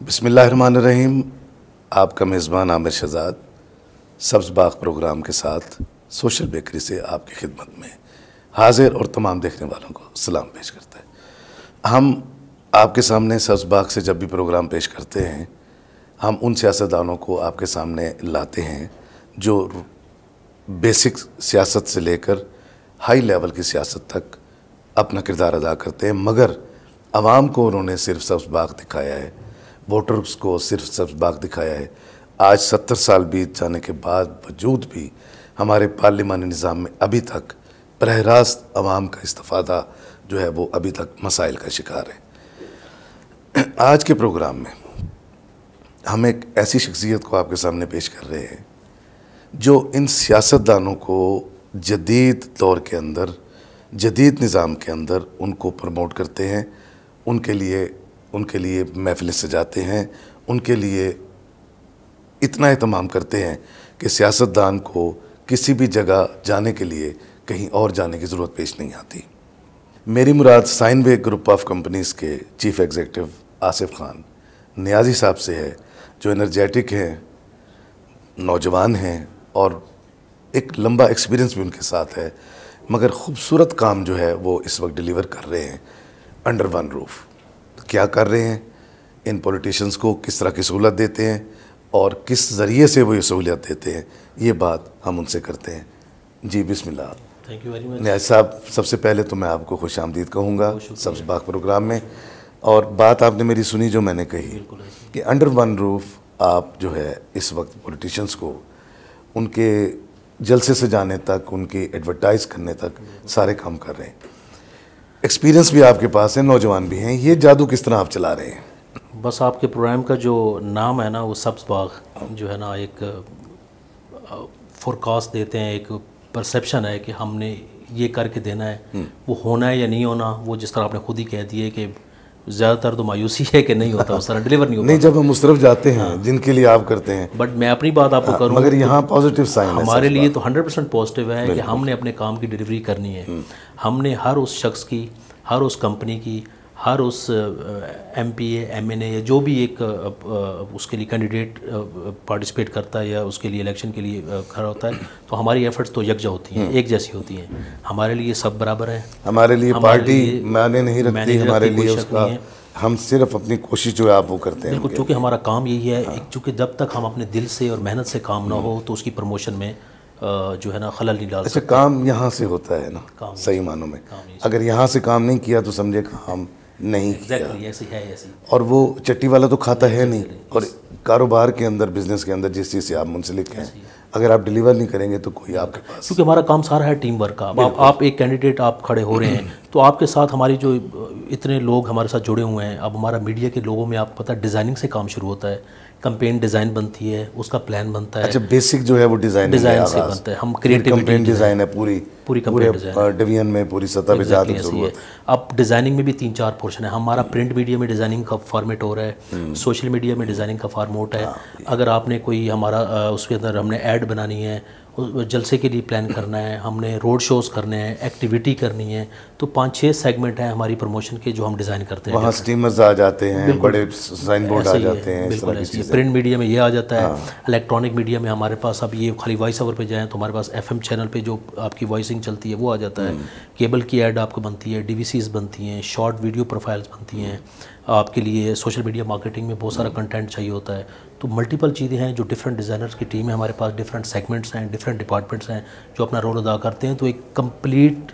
بسم اللہ الرحمن الرحیم. آپ کا میزبان عامر شہزاد سبز باغ پروگرام کے ساتھ سوشل بیکری سے آپ کی خدمت میں حاضر اور تمام دیکھنے والوں کو سلام پیش کرتا ہے. ہم آپ کے سامنے سبز باغ سے جب بھی پروگرام پیش کرتے ہیں ہم ان سیاستدانوں کو آپ کے سامنے لاتے ہیں جو بیسک سیاست سے لے کر ہائی لیول کی سیاست تک اپنا کردار ادا کرتے ہیں، مگر عوام کو انہوں نے صرف سبز باغ دکھایا ہے، ووٹرز کو صرف سبز باغ دکھایا ہے. آج 70 سال بیت جانے کے باوجود بھی ہمارے پارلیمانی نظام میں ابھی تک براہ راست عوام کا استفادہ جو ہے وہ ابھی تک مسائل کا شکار ہے. آج کے پروگرام میں ہم ایک ایسی شخصیت کو آپ کے سامنے پیش کر رہے ہیں جو ان سیاستدانوں کو جدید دور کے اندر، جدید نظام کے اندر ان کو پروموٹ کرتے ہیں، ان کے لیے محفلیں سجاتے ہیں، ان کے لیے اتنا اہتمام کرتے ہیں کہ سیاستدان کو کسی بھی جگہ جانے کے لیے کہیں اور جانے کی ضرورت پیش نہیں آتی. میری مراد sign way group of companies کے چیف ایگزیکٹو آصف خان نیازی صاحب سے ہے، جو انرجیٹک ہیں، نوجوان ہیں اور ایک لمبا ایکسپیرینس بھی ان کے ساتھ ہے، مگر خوبصورت کام جو ہے وہ اس وقت ڈیلیور کر رہے ہیں انڈر ون روف. کیا کر رہے ہیں، ان پولیٹیشینز کو کس طرح کی سہولت دیتے ہیں اور کس ذریعے سے وہ یہ سہولیت دیتے ہیں، یہ بات ہم ان سے کرتے ہیں. جی بسم اللہ. Thank you very much. Niaz صاحب، سب سے پہلے تو میں آپ کو خوش آمدید کہوں گا سبز باغ پروگرام میں. اور بات آپ نے میری سنی جو میں نے کہی کہ انڈر ون روف آپ جو ہے اس وقت پولیٹیشینز کو ان کے جلسے سے جانے تک، ان کی ایڈورٹائز کرنے تک سارے کام کر رہے ہیں. ایکسپیرینس بھی آپ کے پاس ہے، نوجوان بھی ہیں، یہ جادو کس طرح آپ چلا رہے ہیں؟ بس آپ کے پروگرام کا جو نام ہے نا وہ سبز باغ جو ہے نا، ایک فورکاسٹ دیتے ہیں، ایک پرسیپشن ہے کہ ہم نے یہ کر کے دینا ہے. وہ ہونا ہے یا نہیں ہونا، وہ جس طرح آپ نے خود ہی کہہ دیے کہ زیادہ تر تو مایوسی ہے کہ نہیں ہوتا، اس طرح ڈیلیور نہیں ہوتا. نہیں، جب ہم اس طرف جاتے ہیں جن کے لیے آپ کرتے ہیں. بٹ میں اپنی بات آپ کو کروں، مگر یہاں پازیٹیو سائن ہے ہمارے لیے تو 100% پازیٹیو ہے کہ ہم نے اپنے کام کی ڈیلیوری کرنی ہے. ہم نے ہر اس شخص کی، ہر اس کمپنی کی، ہر اس ایم پی اے، ایم این اے یا جو بھی ایک اس کے لیے کینڈیڈیٹ پارٹیسپیٹ کرتا ہے یا اس کے لیے الیکشن کے لیے کھڑا ہوتا ہے، تو ہماری ایفرٹس تو یکجا ہوتی ہیں، ایک جیسی ہوتی ہیں. ہمارے لیے سب برابر ہیں. ہمارے لیے پارٹی معنی نہیں رکھتی، ہمارے لیے اس کا ہم صرف اپنی کوشش جو ہے آپ وہ کرتے ہیں. بالکل، چونکہ ہمارا کام یہی ہے، چونکہ جب تک ہم اپنے دل سے اور محنت سے کام نہ ہو تو اس کی پروموشن میں جو ہے نا خلل نہیں ڈال سکتے. اچھا، کام یہاں سے ہوتا ہے نا صحیح معنوں میں. اگر یہاں سے کام نہیں کیا تو سمجھے کام نہیں کیا. ایسی ہے ایسی. اور وہ چٹی والا تو کھاتا ہے نہیں. اور کاروبار کے اندر، بزنس کے اندر جس چیز سے آپ منسلک ہیں، اگر آپ ڈیلیور نہیں کریں گے تو کوئی آپ کے پاس، کیونکہ ہمارا کام سارا ہے ٹیم ورک کا. آپ ایک کینڈیڈیٹ آپ کھڑے ہو رہے ہیں تو آپ کے ساتھ ہماری جو اتنے لوگ ہمارے ساتھ جڑے ہوئے ہیں. اب ہمارا میڈیا کے لوگوں میں آپ پتہ ڈیزائننگ سے کام شروع ہوتا ہے، کمپین ڈیزائن بنتی ہے، اس کا پلان بنتا ہے. اچھا، بیسک جو ہے وہ ڈیزائن سے بنتا ہے. ہم کریٹیوٹی کمپین ڈیزائن ہے، پوری کمپین ڈیزائن ڈویژن میں پوری سطح پہ جاتی ہے. اب ڈیزائننگ میں بھی 3-4 پورشن ہے. ہمارا پرنٹ میڈیا میں ڈیزائننگ کا فارمیٹ ہو رہا ہے، سوشل میڈیا میں ڈیزائننگ کا فارمیٹ ہے. اگر آپ نے کوئی ہمارا اس کے اندر ہم نے ایڈ بنانی ہے، جلسے کے لیے پلان کرنا ہے، ہم نے روڈ شوز کرنے ہیں، ایکٹیویٹی کرنی ہے، تو 5-6 سیگمنٹ ہیں ہماری پروموشن کے جو ہم ڈیزائن کرتے ہیں. وہاں سٹیمرز آ جاتے ہیں، بڑے سائن بورڈ آ جاتے ہیں. بالکل ایسے ہی پرنٹ میڈیا میں یہ آ جاتا ہے. الیکٹرانک میڈیا میں ہمارے پاس اب یہ خالی وائس اوور پہ جائیں تو ہمارے پاس ایف ایم چینل پہ جو آپ کی وائسنگ چلتی ہے وہ آ جاتا ہے. کیبل کی ایڈ آپ کو بنتی ہے، ڈی وی سیز بنتی ہیں، شارٹ ویڈیو پروفائلز بنتی ہیں. آپ کے لیے سوشل میڈیا مارکیٹنگ میں بہت سارا کنٹینٹ چاہیے ہوتا ہے. تو ملٹیپل چیزیں ہیں جو ڈفرینٹ ڈیزائنرز کی ٹیم ہے ہمارے پاس، ڈفرینٹ سیگمنٹس ہیں، ڈفرینٹ ڈپارٹمنٹس ہیں جو اپنا رول ادا کرتے ہیں. تو ایک کمپلیٹ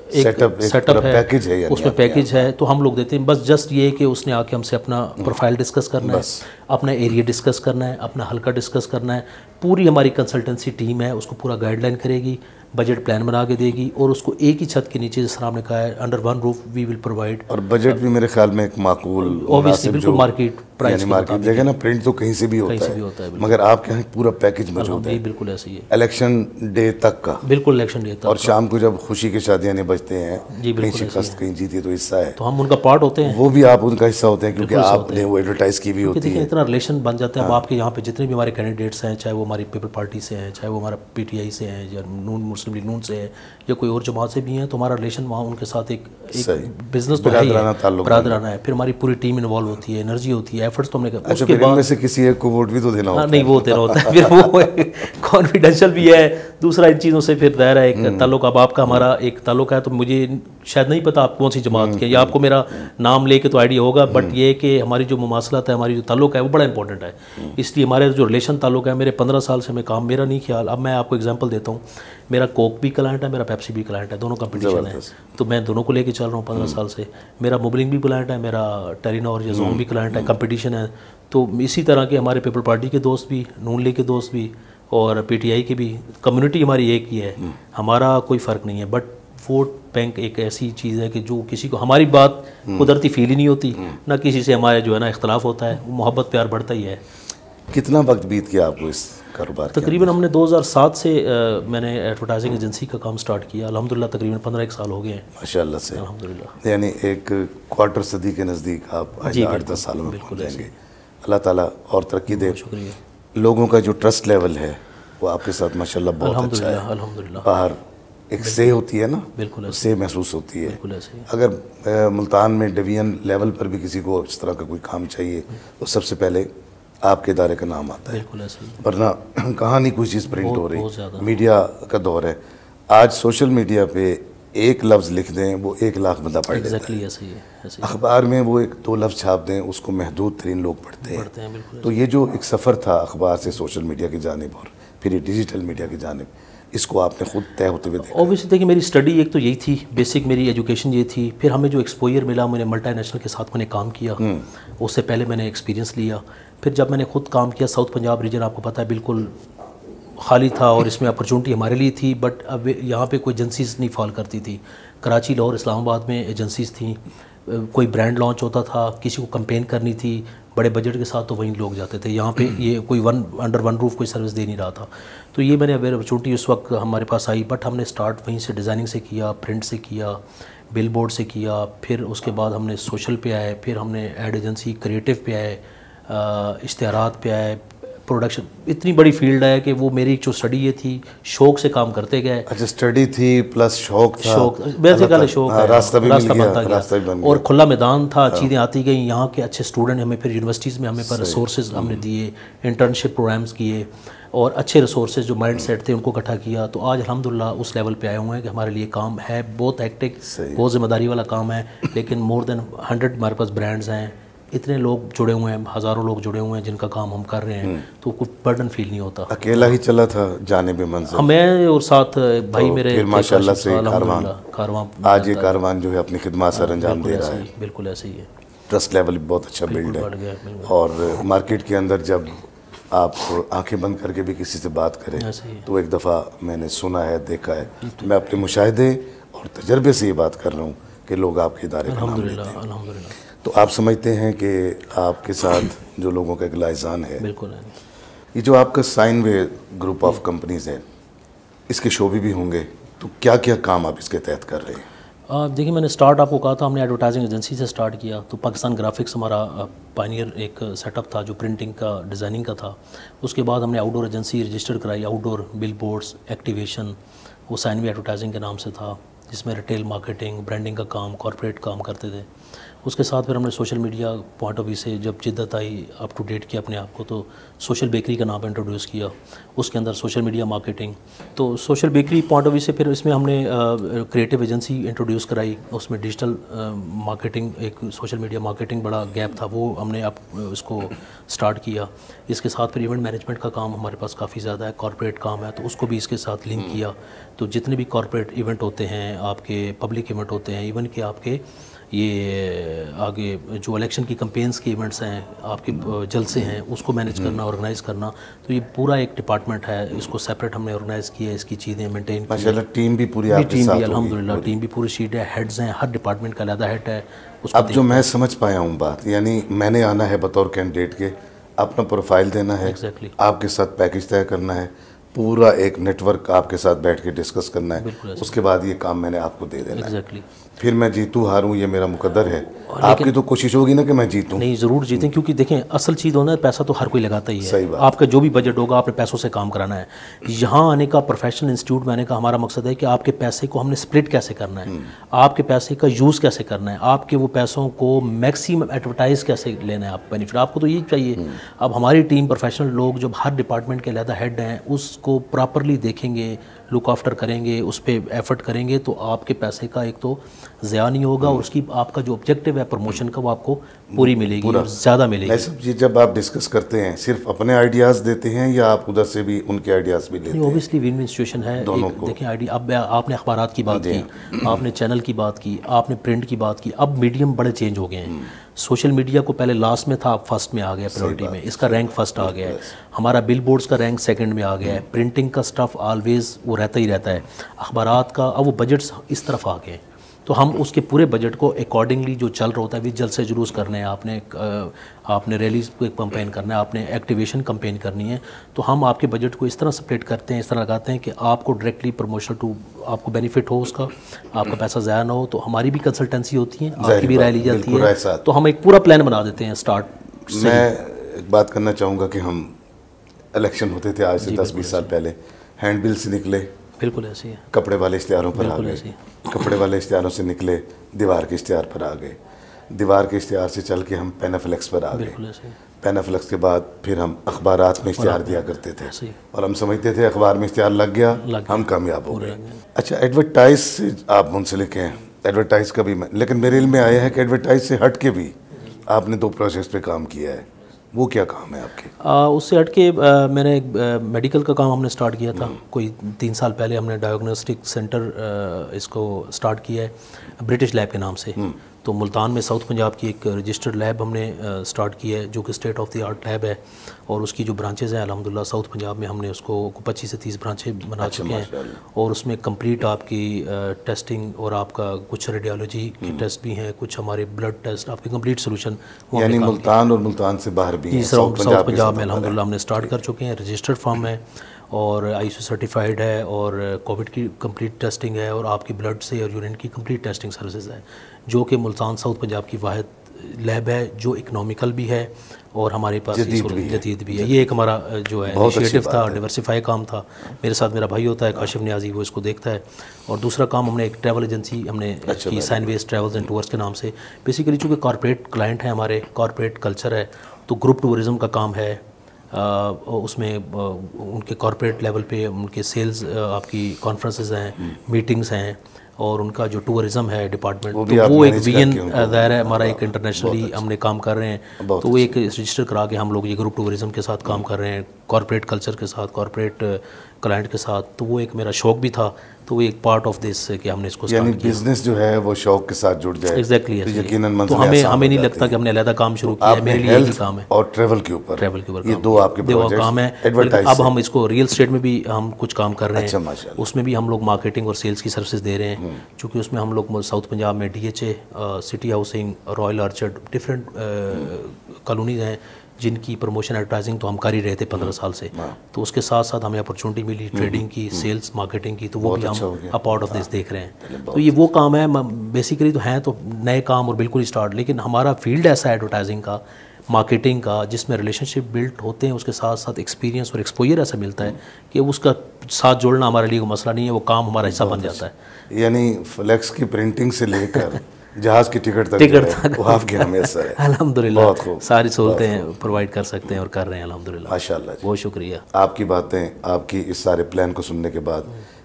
ایک سیٹ اپ ہے، اس میں پیکج ہے تو ہم لوگ دیتے ہیں. بس جسٹ یہ کہ اس نے آ کے ہم سے اپنا پروفائل ڈسکس کرنا ہے، اپنا ایریا ڈسکس کرنا ہے، اپنا حلقہ ڈسکس کرنا ہے. پوری ہماری کنسلٹنسی ٹیم ہے، اس کو پورا گائیڈ لائن کرے گی، بجٹ پلان بنا کے دے گی، اور اس کو ایک ہی چھت کے نیچے جس طرح ہم نے کہا ہے under one roof we will provide. اور بجٹ بھی میرے خیال میں ایک معقول، اوبویسلی بالکل مارکیٹ پرائس، یعنی مارکیٹ جگہ نا پرنٹ تو کہیں سے بھی ہوتا ہے مگر آپ کے یہاں پورا پیکج موجود ہے. بالکل ایسے ہی ہے، الیکشن ڈے تک کا. بالکل الیکشن ڈے تک. اور شام کو جب خوشی کے شادیاں بجتے ہیں، کہیں شکست کہیں جیتی تو حصہ ہے، تو ہم ان کا پارٹ ہوتے ہیں. وہ بھی آپ ان کا حصہ ہوتے ہیں کیونکہ آپ نے وہ ایڈورٹائز کی بھی ہوتی ہے. اتنا ریلیشن بن جاتا ہے. اب آپ کے یہاں پہ جتنے بھی ہمارے کینڈیڈیٹس ہیں، چاہے وہ ہماری پیپل پارٹی سے ہیں، چاہے وہ ہمارا پی ٹی آئی سے ہیں یا نون مسلم لیگ نون سے ہے یا کوئی اور جماعت سے بھی ہیں تو ہمارا ریلیشن وہاں ان کے ساتھ ایک بزنس تو ہے ہی برادرانہ ہے. پھر ہماری پوری ٹیم انوالو ہوتی ہے, انرجی ہوتی ہے, ایفرٹس تو ہم نے اس کے بعد میں سے کسی ایک کو ووٹ بھی تو دینا ہوتا ہے. نہیں وہ دینا ہوتا ہے پھر وہ کانفیڈینشیل بھی ہے. دوسرا ان چیزوں سے پھر ظاہر ہے ایک تعلق, اب آپ کا ہمارا ایک تعلق ہے تو مجھے شاید نہیں پتا آپ کون سی جماعت کے, یا آپ کو میرا نام لے کے تو آئیڈیا ہوگا, بٹ یہ کہ ہماری جو مماثلت ہے, ہماری جو تعلق ہے وہ بڑا امپورٹنٹ ہے. اس لیے ہمارے جو ریلیشن تعلق ہے, میرے 15 سال سے میں کام, میرا نہیں خیال, اب میں آپ کو ایگزامپل دیتا ہوں, میرا کوک بھی کلائنٹ ہے, میرا پیپسی بھی کلائنٹ ہے, دونوں کمپٹیشن ہے, تو میں دونوں کو لے کے چل رہا ہوں 15 سال سے. میرا موبلنگ بھی کلائنٹ ہے, میرا ٹیرینور یا زوم بھی کلائنٹ ہے, کمپٹیشن ہے. تو اسی طرح کے ہمارے پیپل پارٹی کے دوست بھی, نون لیگ کے دوست بھی, اور پی ٹی آئی کی بھی, کمیونٹی ہماری ایک ہی ہے, ہمارا کوئی فرق نہیں ہے. بٹ ووٹ بینک ایک ایسی چیز ہے کہ جو کسی کو ہماری بات قدرتی فیل ہی نہیں ہوتی, نہ کسی سے ہمارے جو ہے نا اختلاف ہوتا ہے, محبت پیار بڑھتا ہی ہے. کتنا وقت بیت گیا آپ کو اس کاروبار؟ تقریباً ہم نے 2007 سے میں نے ایڈورٹائزنگ ایجنسی کا کام سٹارٹ کیا, الحمدللہ تقریباً 15 سال ہو گئے ہیں ماشاء اللہ سے, الحمدللہ. یعنی ایک کوارٹر صدی کے نزدیک آپ 8-10 سالوں میں پہنچ جائیں گے. اللہ تعالیٰ اور ترقی دے. شکریہ. لوگوں کا جو ٹرسٹ لیول ہے وہ آپ کے ساتھ ماشاءاللہ بہت اچھا ہے. الحمدللہ. باہر ایک سے ہوتی ہے نا, بالکل سے محسوس ہوتی ہے. بالکل ایسے ہی. اگر ملتان میں ڈویژن لیول پر بھی کسی کو اس طرح کا کوئی کام چاہیے تو سب سے پہلے آپ کے ادارے کا نام آتا ہے, بالکل ایسے ہی. ورنہ کہاں نہیں کوئی چیز پرنٹ ہو بہت رہی. زیادہ. میڈیا کا دور ہے آج, سوشل میڈیا پہ ایک لفظ لکھ دیں وہ 1 لاکھ بندہ پڑھ لیتا ہے. ایسے ہی ہے. اخبار میں وہ 1-2 لفظ چھاپ دیں, اس کو محدود ترین لوگ پڑھتے ہیں. بالکل. تو یہ جو ایک سفر تھا اخبار سے سوشل میڈیا کی جانب اور پھر یہ ڈیجیٹل میڈیا کی جانب, اس کو آپ نے خود طے ہوتے ہوئے دیکھا؟ اوبیسلی دیکھیے میری اسٹڈی ایک تو یہی تھی, بیسک میری ایجوکیشن یہ تھی. پھر ہمیں جو ایکسپوئر ملا, میں نے ملٹی نیشنل کے ساتھ میں نے کام کیا, اس سے پہلے میں نے ایکسپیرینس لیا. پھر جب میں نے خود کام کیا, ساؤتھ پنجاب ریجن آپ کو پتہ ہے بالکل خالی تھا اور اس میں اپرچونٹی ہمارے لیے تھی, بٹ اب یہاں پہ کوئی ایجنسیز نہیں فال کرتی تھی. کراچی, لاہور, اسلام آباد میں ایجنسیز تھیں. کوئی برانڈ لانچ ہوتا تھا, کسی کو کمپین کرنی تھی بڑے بجٹ کے ساتھ, تو وہیں لوگ جاتے تھے. یہاں پہ یہ کوئی انڈر ون روف کوئی سروس دے نہیں رہا تھا. تو یہ میں نے اپرچونٹی اس وقت ہمارے پاس آئی, بٹ ہم نے سٹارٹ وہیں سے ڈیزائننگ سے کیا, پرنٹ سے کیا, بل بورڈ سے کیا. پھر اس کے بعد ہم نے سوشل پہ آئے, پھر ہم نے ایڈ ایجنسی کریٹو پہ آئے, اشتہارات پہ آئے, پروڈکشن. اتنی بڑی فیلڈ ہے کہ وہ میری جو اسٹڈی یہ تھی, شوق سے کام کرتے گئے. اچھا, اسٹڈی تھی پلس شوق تھا. شوق بیسیکلی شوق ہے, راستہ بنتا گیا اور کھلا میدان تھا, چیزیں آتی گئیں. یہاں کے اچھے اسٹوڈنٹ ہمیں پھر یونیورسٹیز میں ہمیں پر ریسورسز ہم نے دیے, انٹرنشپ پروگرامز کیے, اور اچھے ریسورسز جو مائنڈ سیٹ تھے ان کو اکٹھا کیا. تو آج الحمدللہ اس لیول پہ آئے ہوئے ہیں کہ ہمارے لیے کام ہے بہت ہیکٹک, بہت ذمہ داری والا کام ہے, لیکن مور دین 100 ہمارے پاس برانڈز ہیں, اتنے لوگ جڑے ہوئے ہیں, ہزاروں لوگ جڑے ہوئے ہیں جن کا کام ہم کر رہے ہیں, تو کوئی برڈن فیل نہیں ہوتا. اکیلا ہی چلا تھا جانب منزل؟ میں اور ساتھ بھائی میرے. پھر ماشاءاللہ سے کاروان, آج یہ کاروان جو ہے اپنی خدمات سر انجام دے رہا ہے. بالکل ایسے ہی ہے. ٹرسٹ لیول بہت اچھا بلڈ ہے, اور مارکیٹ کے اندر جب آپ آنکھیں بند کر کے بھی کسی سے بات کریں تو ایک دفعہ میں نے سنا ہے, دیکھا ہے, میں اپنے مشاہدے اور تجربے سے یہ بات کر رہا ہوں کہ لوگ آپ کے ادارے کا نام لیتے ہیں. الحمدللہ. تو آپ سمجھتے ہیں کہ آپ کے ساتھ جو لوگوں کا ایک لائزان ہے, بالکل ہے. یہ جو آپ کا Sign way group of companies ہے, اس کے شعبے بھی ہوں گے, تو کیا کیا کام آپ اس کے تحت کر رہے ہیں؟ دیکھیے میں نے سٹارٹ آپ کو کہا تھا, ہم نے ایڈورٹائزنگ ایجنسی سے سٹارٹ کیا. تو پاکستان گرافکس ہمارا پائنیئر ایک سیٹ اپ تھا جو پرنٹنگ کا, ڈیزائننگ کا تھا. اس کے بعد ہم نے آؤٹ ڈور ایجنسی رجسٹر کرائی, آؤٹ ڈور بل بورڈز, ایکٹیویشن, وہ سائن وے ایڈورٹائزنگ کے نام سے تھا, جس میں ریٹیل مارکیٹنگ, برانڈنگ کا کام, کارپوریٹ کام کرتے تھے. اس کے ساتھ پھر ہم نے social media point of view سے جب جدت آئی, اپ ٹو ڈیٹ کیا اپنے آپ کو, تو سوشل بیکری کا نام انٹروڈیوس کیا. اس کے اندر سوشل میڈیا مارکیٹنگ, تو social bakery point of view سے پھر اس میں ہم نے کریٹو ایجنسی انٹروڈیوس کرائی. اس میں ڈیجیٹل مارکیٹنگ, ایک سوشل میڈیا مارکیٹنگ بڑا گیپ تھا, وہ ہم نے اب اس کو سٹارٹ کیا. اس کے ساتھ پھر ایونٹ مینجمنٹ کا کام ہمارے پاس کافی زیادہ ہے, کارپوریٹ کام ہے, تو اس کو بھی اس کے ساتھ لنک کیا. تو جتنے بھی کارپوریٹ ایونٹ ہوتے ہیں, آپ کے پبلک ایونٹ ہوتے ہیں, ایون کہ آپ کے یہ آگے جو الیکشن کی کمپینز کے ایونٹس ہیں, آپ کے جلسے ہیں, اس کو مینیج کرنا, آرگنائز کرنا, تو یہ پورا ایک ڈپارٹمنٹ ہے. اس کو سیپریٹ ہم نے آرگنائز کیا, اس کی چیزیں مینٹین کی. ماشاءاللہ ٹیم بھی پوری آپ کے ساتھ ہوگی. الحمدللہ ٹیم بھی پوری شیٹ ہے, ہیڈز ہیں, ہر ڈپارٹمنٹ کا علیحدہ ہیڈ ہے. اب جو میں سمجھ پایا ہوں بات, یعنی میں نے آنا ہے بطور کینڈیڈیٹ کے, اپنا پروفائل دینا ہے, آپ کے ساتھ پیکج طے کرنا ہے, پورا ایک نیٹ ورک آپ کے ساتھ بیٹھ کے ڈسکس کرنا ہے, اس کے بعد یہ کام میں نے آپ کو دے دینا ہے. پھر میں جیتوں ہاروں یہ میرا مقدر ہے. آپ کی تو کوشش ہوگی نا کہ میں جیتوں. نہیں ضرور جیتیں, کیونکہ دیکھیں اصل چیز ہونا ہے, پیسہ تو ہر کوئی لگاتا ہی ہے. آپ کا جو بھی بجٹ ہوگا آپ نے پیسوں سے کام کرانا ہے. یہاں آنے کا پروفیشنل انسٹیٹیوٹ میں آنے کا ہمارا مقصد ہے کہ آپ کے پیسے کو ہم نے سپلٹ کیسے کرنا ہے, آپ کے پیسے کا یوز کیسے کرنا ہے, آپ کے وہ پیسوں کو میکسیمم ایڈورٹائز کیسے لینا ہے آپ بینیفٹ. آپ کو تو یہی چاہیے. اب ہماری ٹیم پروفیشنل لوگ جب ہر ڈپارٹمنٹ کے علیحدہ ہیڈ ہیں اس کو پراپرلی دیکھیں گے, لک آفٹر کریں گے, اس پہ ایفرٹ کریں گے, تو آپ کے پیسے کا ایک تو ضیاع نہیں ہوگا, اور اس کی آپ کا جو آبجیکٹیو ہے پروموشن کا وہ آپ کو پوری ملے گی, زیادہ ملے گی. سب چیز جب آپ ڈسکس کرتے ہیں صرف اپنے آئیڈیاز دیتے ہیں یا آپ ادھر سے بھی ان کے آئیڈیاز بھی لیتے ہیں؟ اوبیسلی ون ون سچویشن ہے. دیکھیں آئیڈیا, اب آپ نے اخبارات کی بات کی, آپ نے چینل کی بات کی, آپ نے پرنٹ کی بات کی. اب میڈیم بڑے چینج ہو گئے ہیں. سوشل میڈیا کو پہلے لاسٹ میں تھا, اب فرسٹ میں آ گیا, پرائورٹی میں. اس کا رینک فرسٹ آ گیا ہے. ہمارا بل بورڈز کا رینک سیکنڈ میں آ گیا ہے. پرنٹنگ کا سٹف آلویز وہ رہتا ہی رہتا ہے. اخبارات کا اب وہ بجٹس اس طرف آ گئے, تو ہم اس کے پورے بجٹ کو اکارڈنگلی جو چل رہا ہوتا ہے, بھی جلد سے جلوس کرنے ہیں, آپ نے ریلیز پہ کمپین کرنا ہے, آپ نے ایکٹیویشن کمپین کرنی ہے, تو ہم آپ کے بجٹ کو اس طرح سپریٹ کرتے ہیں, اس طرح لگاتے ہیں کہ آپ کو ڈائریکٹلی پروموشن ٹو آپ کو بینیفٹ ہو, اس کا آپ کا پیسہ ضائع نہ ہو. تو ہماری بھی کنسلٹنسی ہوتی ہے, آپ کی بھی رائے لی جاتی ہے, تو ہم ایک پورا پلان بنا دیتے ہیں اسٹارٹ. میں ایک بات کرنا چاہوں گا کہ ہم الیکشن ہوتے تھے آج سے 10-20 سال پہلے, ہینڈ بل سے نکلے, بالکل ایسے ہی ہے, کپڑے والے اشتہاروں پر آ گئے, کپڑے والے اشتہاروں سے نکلے دیوار کے اشتہار پر آ گئے, دیوار کے اشتہار سے چل کے ہم پینافلیکس پر آ گئے, پینافلیکس کے بعد پھر ہم اخبارات میں اشتہار دیا کرتے تھے, اور ہم سمجھتے تھے اخبار میں اشتہار لگ گیا ہم کامیاب ہو گئے. اچھا, ایڈورٹائز سے آپ منسلک ہیں, ایڈورٹائز کا بھی لیکن میرے علم میں آیا ہے کہ ایڈورٹائز سے ہٹ کے بھی آپ نے 2 پروجیکٹس پہ کام کیا ہے. وہ کیا کام ہے آپ کے؟ اس سے ہٹ کے میں نے میڈیکل کا کام ہم نے سٹارٹ کیا تھا کوئی 3 سال پہلے. ہم نے ڈائگنوسٹک سینٹر اس کو سٹارٹ کیا ہے برٹش لیب کے نام سے. تو ملتان میں ساؤتھ پنجاب کی ایک رجسٹرڈ لیب ہم نے سٹارٹ کی ہے, جو کہ state of the art lab ہے, اور اس کی جو برانچز ہیں الحمدللہ ساؤتھ پنجاب میں ہم نے اس کو 25 سے 30 برانچیں بنا چکے ہیں, اور اس میں کمپلیٹ آپ کی ٹیسٹنگ اور آپ کا کچھ ریڈیالوجی کے ٹیسٹ بھی ہیں, کچھ ہمارے بلڈ ٹیسٹ, آپ کی کمپلیٹ سولوشن. یعنی ملتان اور ملتان سے باہر بھی ہیں, ساؤتھ پنجاب میں الحمدللہ ہم نے سٹارٹ کر چکے ہیں. رجسٹرڈ فارم ہے اور ISO سرٹیفائڈ ہے, اور کووڈ کی کمپلیٹ ٹیسٹنگ ہے, اور آپ کی بلڈ سے اور یورین کی کمپلیٹ ٹیسٹنگ سروسز ہے, جو کہ ملتان ساؤتھ پنجاب کی واحد لیب ہے جو اکنامیکل بھی ہے اور ہمارے پاس جدید بھی ہے. یہ ایک ہمارا جو ہے انیشیٹو تھا, ڈیورسیفائی کام تھا. میرے ساتھ میرا بھائی ہوتا ہے کاشف نیازی, وہ اس کو دیکھتا ہے. اور دوسرا کام ہم نے ایک ٹریول ایجنسی ہم نے کی, Sign Ways travels and tours کے نام سے. بیسیکلی چونکہ کارپوریٹ کلائنٹ ہیں ہمارے, کارپوریٹ کلچر ہے, تو گروپ ٹورزم کا کام ہے. اس میں ان کے کارپوریٹ لیول پہ ان کے سیلز آپ کی کانفرنسز ہیں, میٹنگز ہیں, اور ان کا جو ٹورزم ہے ڈپارٹمنٹ, تو وہ ایک ویژن ظاہر ہے ہمارا ایک انٹرنیشنلی ہم نے کام کر رہے ہیں. تو وہ ایک رجسٹر کرا کے ہم لوگ یہ گروپ ٹورزم کے ساتھ کام کر رہے ہیں, کارپوریٹ کلچر کے ساتھ, کارپوریٹ کلائنٹ کے ساتھ. تو وہ ایک میرا شوق بھی تھا, تو وہ ایک پارٹ آف دس کہ ہم نے اس کو یعنی بزنس جو ہے وہ شوق کے ساتھ جڑ جائے. ایگزیکٹلی, یقیناً تو ہمیں نہیں لگتا کہ ہم نے علیحدہ کام شروع کیا ہے. میرے لیے یہی کام ہے, اور ٹریول کے اوپر یہ 2 آپ کے کام ہے. اب ہم اس کو ریئل اسٹیٹ میں بھی ہم کچھ کام کر رہے ہیں, اس میں بھی ہم لوگ مارکیٹنگ اور سیلز کی سروسز دے رہے ہیں. چونکہ اس میں ہم لوگ ساؤتھ پنجاب میں DHA, city housing, royal orchard, different colonies ہیں جن کی پروموشن ایڈورٹائزنگ تو ہم کر ہی رہے تھے 15 سال سے. تو اس کے ساتھ ساتھ ہمیں اپرچونٹی ملی ٹریڈنگ کی, سیلز مارکیٹنگ کی, تو وہ بھی ہم پارٹ آف دس دیکھ رہے ہیں. تو یہ وہ کام ہے بیسیکلی, تو ہیں تو نئے کام اور بالکل اسٹارٹ, لیکن ہمارا فیلڈ ایسا ہے ایڈورٹائزنگ کا, مارکیٹنگ کا, جس میں ریلیشن شپ بلڈ ہوتے ہیں, اس کے ساتھ ساتھ ایکسپیرینس اور ایکسپوجر ایسا ملتا ہے کہ اس کا ساتھ جوڑنا ہمارے لیے کوئی مسئلہ نہیں ہے, وہ کام ہمارا حصہ بن جاتا ہے. یعنی فلیکس کی پرنٹنگ سے لے کر جہاز کی ٹکٹ تک وہ آپ کے ہمیں اثر ہے. الحمدللہ ساری سہولتیں پرووائڈ کر سکتے ہیں اور کر رہے ہیں الحمدللہ. ماشاءاللہ, بہت شکریہ. آپ کی باتیں, آپ کی اس سارے پلان کو سننے کے بعد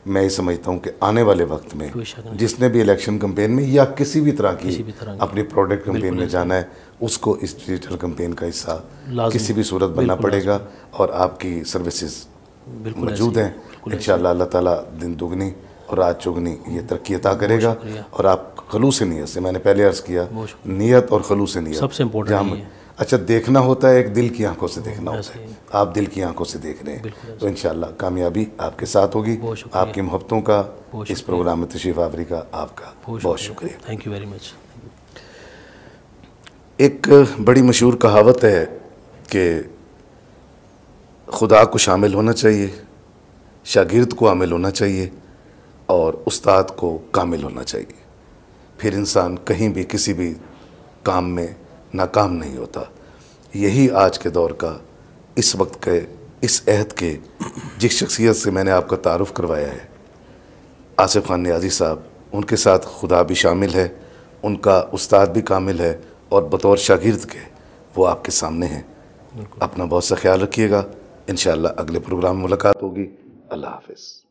میں یہ سمجھتا ہوں کہ آنے والے وقت میں جس نے بھی الیکشن کمپین میں یا کسی بھی طرح کی اپنی پروڈکٹ کمپین میں جانا ہے, اس کو اس ڈیجیٹل کمپین کا حصہ کسی بھی صورت بننا پڑے گا, اور آپ کی سروسز موجود ہیں. انشاءاللہ اللہ تعالیٰ دن دگنی اور رات چگنی یہ ترقی عطا کرے گا. اور آپ خلوص نیت سے, میں نے پہلے عرض کیا, نیت اور خلوص نیت سب سے امپورٹنٹ ہے. اچھا, دیکھنا ہوتا ہے ایک دل کی آنکھوں سے دیکھنا ہوتا ہے, آپ دل کی آنکھوں سے دیکھ رہے ہیں, تو انشاءاللہ کامیابی آپ کے ساتھ ہوگی. آپ کی محبتوں کا, اس پروگرام میں تشریف آوری کا آپ کا بہت شکریہ. تھینک یو ویری مچ. ایک بڑی مشہور کہاوت ہے کہ خدا کو شامل ہونا چاہیے, شاگرد کو عامل ہونا چاہیے, اور استاد کو کامل ہونا چاہیے. پھر انسان کہیں بھی کسی بھی کام میں ناکام نہیں ہوتا. یہی آج کے دور کا، اس وقت کے، اس عہد کے جس شخصیت سے میں نے آپ کا تعارف کروایا ہے، آصف خان نیازی صاحب، ان کے ساتھ خدا بھی شامل ہے، ان کا استاد بھی کامل ہے، اور بطور شاگرد کے وہ آپ کے سامنے ہیں. اپنا بہت سا خیال رکھیے گا. انشاءاللہ اگلے پروگرام میں ملاقات ہوگی. اللہ حافظ.